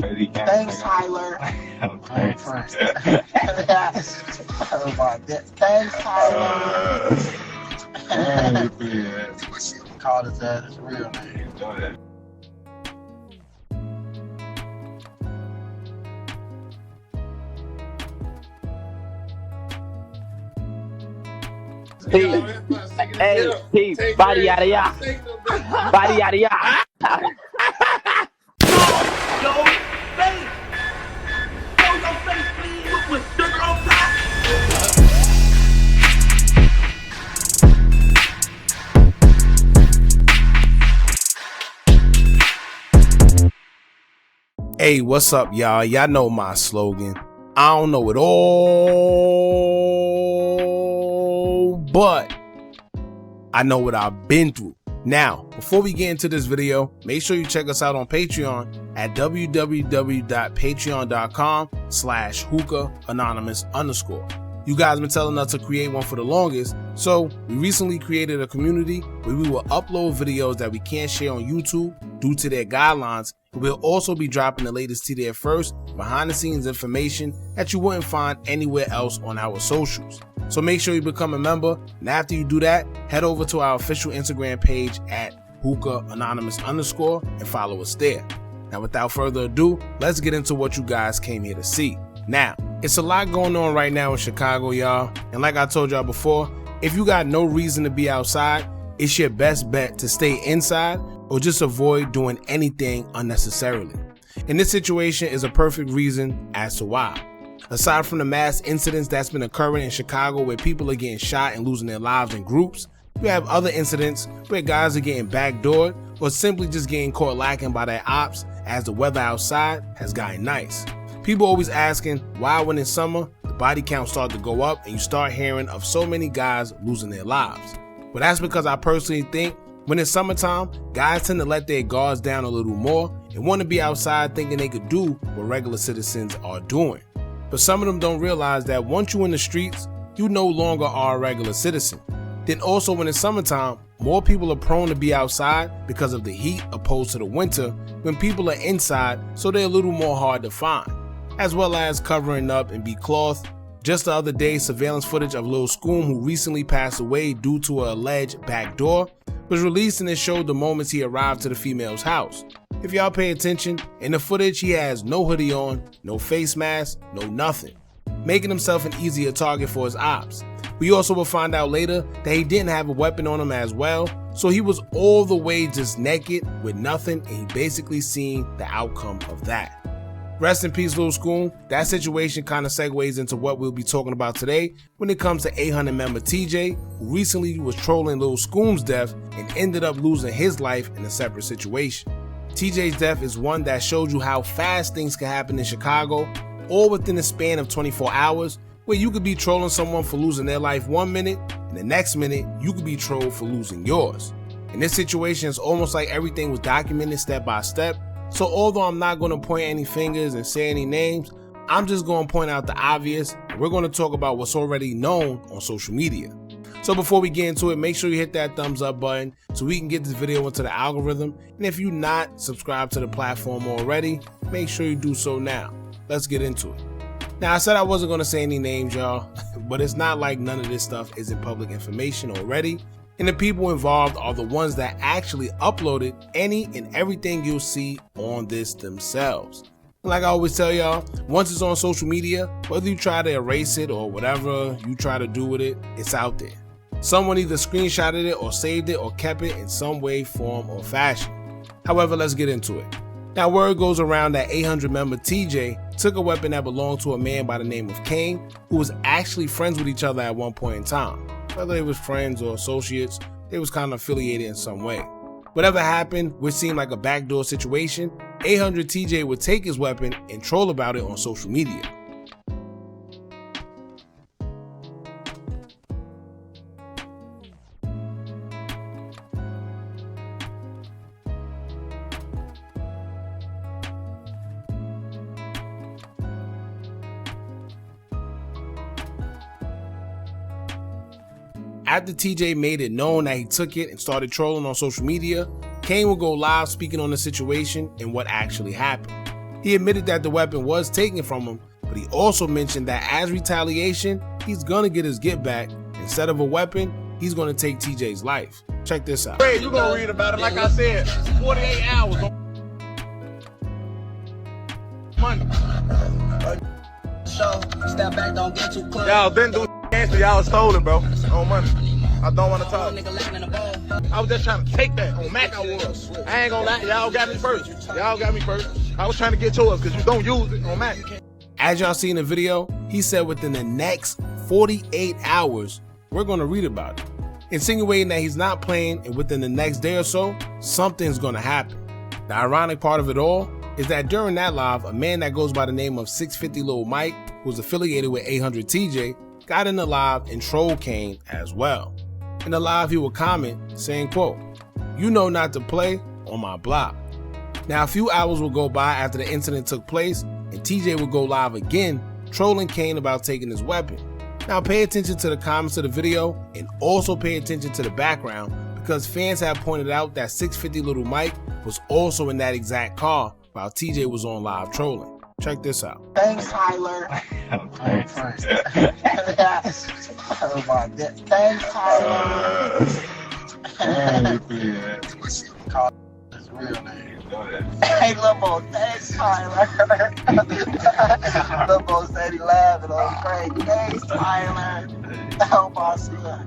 Thanks, Tyler. Okay. Oh my God. Thanks, Tyler. Called his ass his real name. Go ahead. Hey, body yada yada. Body yada yada. Yo, face. Yo, your face, please. With sugar on top. Hey, what's up, y'all? Y'all know my slogan. I don't know it all, but I know what I've been through. Now, before we get into this video, make sure you check us out on Patreon at www.patreon.com/Hookah Anonymous _. You guys been telling us to create one for the longest, so we recently created a community where we will upload videos that we can't share on YouTube due to their guidelines. We'll also be dropping the latest to there first, behind the scenes information that you wouldn't find anywhere else on our socials. So make sure you become a member, and after you do that, head over to our official Instagram page at Hookah Anonymous _ and follow us there. Now without further ado, let's get into what you guys came here to see. Now, it's a lot going on right now in Chicago, y'all, and like I told y'all before, if you got no reason to be outside, it's your best bet to stay inside or just avoid doing anything unnecessarily. And this situation is a perfect reason as to why. Aside from the mass incidents that's been occurring in Chicago where people are getting shot and losing their lives in groups, we have other incidents where guys are getting backdoored or simply just getting caught lacking by their ops as the weather outside has gotten nice. People always asking why when it's summer, the body count starts to go up and you start hearing of so many guys losing their lives. But that's because I personally think when it's summertime, guys tend to let their guards down a little more and want to be outside thinking they could do what regular citizens are doing. But some of them don't realize that once you're in the streets, you no longer are a regular citizen. Then also when it's summertime, more people are prone to be outside because of the heat opposed to the winter when people are inside, so they're a little more hard to find, as well as covering up and be clothed. Just the other day, surveillance footage of Lil Scoom, who recently passed away due to an alleged backdoor, was released, and it showed the moments he arrived to the female's house. If y'all pay attention, in the footage he has no hoodie on, no face mask, no nothing, making himself an easier target for his ops. We also will find out later that he didn't have a weapon on him as well, so he was all the way just naked with nothing, and he basically seen the outcome of that. Rest in peace, Lil Scoom. That situation kind of segues into what we'll be talking about today when it comes to 800 member TJ, who recently was trolling Lil Scoom's death and ended up losing his life in a separate situation. TJ's death is one that showed you how fast things can happen in Chicago, all within the span of 24 hours, where you could be trolling someone for losing their life 1 minute, and the next minute you could be trolled for losing yours. In this situation, it's almost like everything was documented step by step. So although I'm not going to point any fingers and say any names, I'm just going to point out the obvious, and we're going to talk about what's already known on social media. So before we get into it, make sure you hit that thumbs up button so we can get this video into the algorithm. And if you're not subscribed to the platform already, make sure you do so now. Let's get into it. Now, I said I wasn't going to say any names, y'all, but it's not like none of this stuff isn't public information already. And the people involved are the ones that actually uploaded any and everything you'll see on this themselves. Like I always tell y'all, once it's on social media, whether you try to erase it or whatever you try to do with it, it's out there. Someone either screenshotted it or saved it or kept it in some way, form, or fashion. However, let's get into it. Now, word goes around that 800 member TJ took a weapon that belonged to a man by the name of GKane, who was actually friends with each other at one point in time. Whether they was friends or associates, they was kind of affiliated in some way. Whatever happened, which seemed like a backdoor situation, 800 TJ would take his weapon and troll about it on social media. After TJ made it known that he took it and started trolling on social media, Kane would go live speaking on the situation and what actually happened. He admitted that the weapon was taken from him, but he also mentioned that as retaliation, he's gonna get his get back. Instead of a weapon, he's gonna take TJ's life. Check this out. Hey, you gonna read about it, like I said, 48 hours on Monday. So, step back, don't get too close. Y'all didn't do gangster, y'all stole it, bro, on Monday. I don't want to talk. I was just trying to take that on Mac. I was. I ain't gonna lie, y'all got me first. Y'all got me first. I was trying to get yours because you don't use it on Mac. As y'all see in the video, he said within the next 48 hours, we're gonna read about it, insinuating that he's not playing and within the next day or so, something's gonna happen. The ironic part of it all is that during that live, a man that goes by the name of 650 Lil Mike, who's affiliated with 800 TJ, got in the live and trolled Kane as well. In the live, he would comment saying, quote, "You know not to play on my block." Now, a few hours will go by after the incident took place, and TJ would go live again, trolling Kane about taking his weapon. Now, pay attention to the comments of the video and also pay attention to the background, because fans have pointed out that 650 Little Mike was also in that exact car while TJ was on live trolling. Check this out. Thanks, Tyler. Thanks, Tyler. Call his real name. Hey, Limbo, thanks, Tyler. Limbo said he laughing on Craig. Thanks, Tyler. Oh, boss, yeah.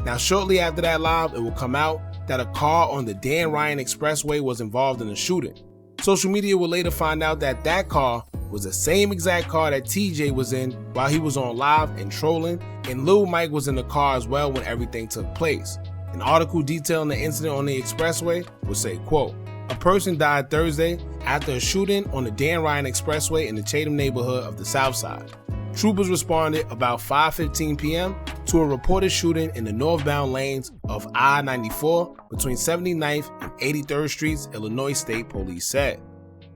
Now, shortly after that live, it will come out that a car on the Dan Ryan Expressway was involved in the shooting. Social media will later find out that that car was the same exact car that TJ was in while he was on live and trolling, and Lil Mike was in the car as well when everything took place. An article detailing the incident on the expressway would say, quote, "A person died Thursday after a shooting on the Dan Ryan Expressway in the Chatham neighborhood of the South Side. Troopers responded about 5:15 p.m. to a reported shooting in the northbound lanes of I-94 between 79th and 83rd Streets, Illinois State Police said.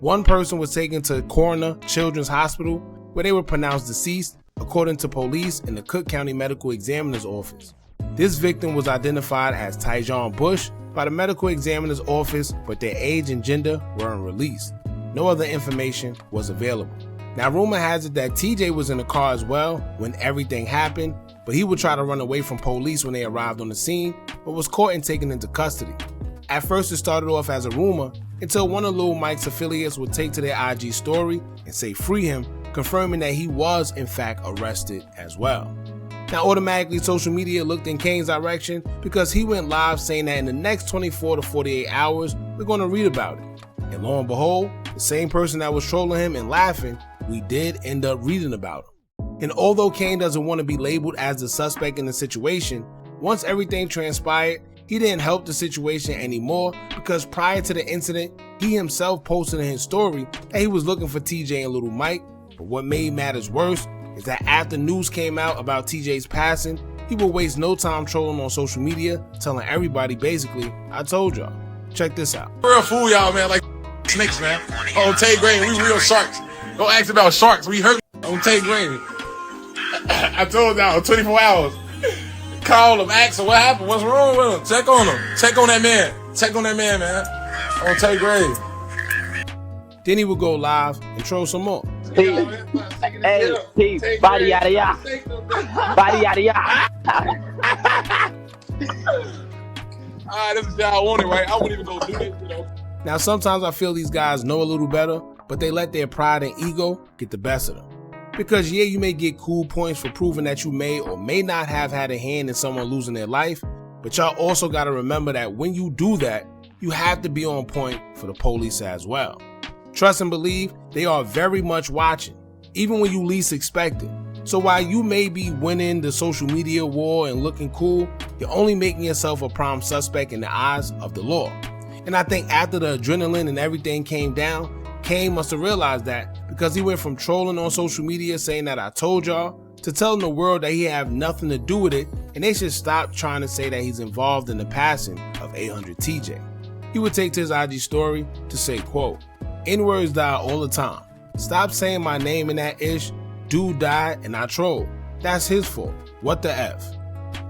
One person was taken to Coroner Children's Hospital where they were pronounced deceased, according to police in the Cook County Medical Examiner's Office. This victim was identified as Tyjon Bush by the Medical Examiner's Office, but their age and gender weren't released. No other information was available. Now, rumor has it that TJ was in the car as well when everything happened, but he would try to run away from police when they arrived on the scene, but was caught and taken into custody. At first, it started off as a rumor until one of Lil Mike's affiliates would take to their IG story and say free him, confirming that he was in fact arrested as well. Now, automatically, social media looked in Kane's direction because he went live saying that in the next 24 to 48 hours, we're going to read about it. And lo and behold, the same person that was trolling him and laughing, we did end up reading about him. And although Kane doesn't want to be labeled as the suspect in the situation, once everything transpired, he didn't help the situation anymore because prior to the incident, he himself posted in his story that he was looking for TJ and Little Mike. But what made matters worse is that after news came out about TJ's passing, he would waste no time trolling on social media, telling everybody basically, "I told y'all." Check this out. Real fool y'all, man, like snakes, man. On Tay Green, we real sharks. Go ask about sharks. We heard on Tay Green. I told y'all, 24 hours. Call him, ask him what happened, what's wrong with him. Check on him. Check on that man. Check on that man, man. On Tay Green. Then he would go live and troll some more. Hey, body yada yada. Body yada yada. Alright, this is y'all want it, right? I wouldn't even go do this, you know. Now, sometimes I feel these guys know a little better, but they let their pride and ego get the best of them. Because yeah, you may get cool points for proving that you may or may not have had a hand in someone losing their life, but y'all also gotta remember that when you do that, you have to be on point for the police as well. Trust and believe, they are very much watching, even when you least expect it. So while you may be winning the social media war and looking cool, you're only making yourself a prime suspect in the eyes of the law. And I think after the adrenaline and everything came down, Kane must have realized that, because he went from trolling on social media saying that "I told y'all" to telling the world that he had nothing to do with it and they should stop trying to say that he's involved in the passing of 800 TJ. He would take to his IG story to say, quote, "N-words die all the time. Stop saying my name in that ish. Dude died and I trolled. That's his fault. What the F?"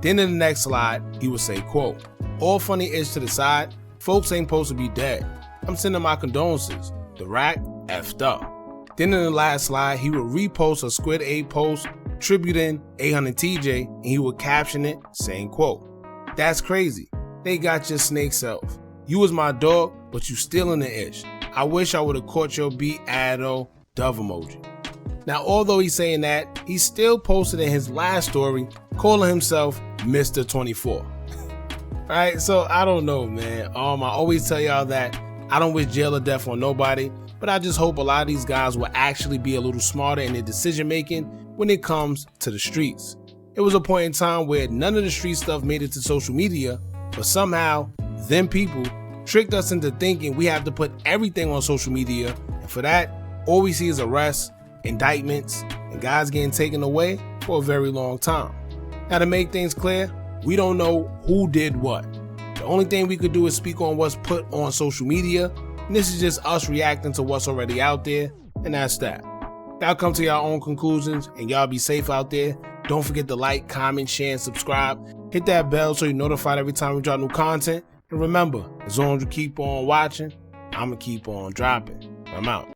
Then in the next slide, he would say, quote, "All funny ish to the side. Folks ain't supposed to be dead. I'm sending my condolences. the rack effed up. Then in the last slide, he would repost a Squid 8 post tributing 800TJ and he would caption it saying, quote, "That's crazy. They got your snake self. You was my dog, but you still in the ish. I wish I would have caught your beat, Addo, dove emoji." Now, although he's saying that, he still posted in his last story calling himself Mr. 24. Right? So I don't know, man. I always tell y'all that I don't wish jail or death on nobody, but I just hope a lot of these guys will actually be a little smarter in their decision making when it comes to the streets. It was a point in time where none of the street stuff made it to social media, but somehow them people tricked us into thinking we have to put everything on social media, and for that, all we see is arrests, indictments, and guys getting taken away for a very long time. Now, to make things clear, we don't know who did what. The only thing we could do is speak on what's put on social media, and this is just us reacting to what's already out there, and that's that. Y'all come to your own conclusions, and y'all be safe out there. Don't forget to like, comment, share, and subscribe. Hit that bell so you're notified every time we drop new content. And remember, as long as you keep on watching, I'ma keep on dropping. I'm out.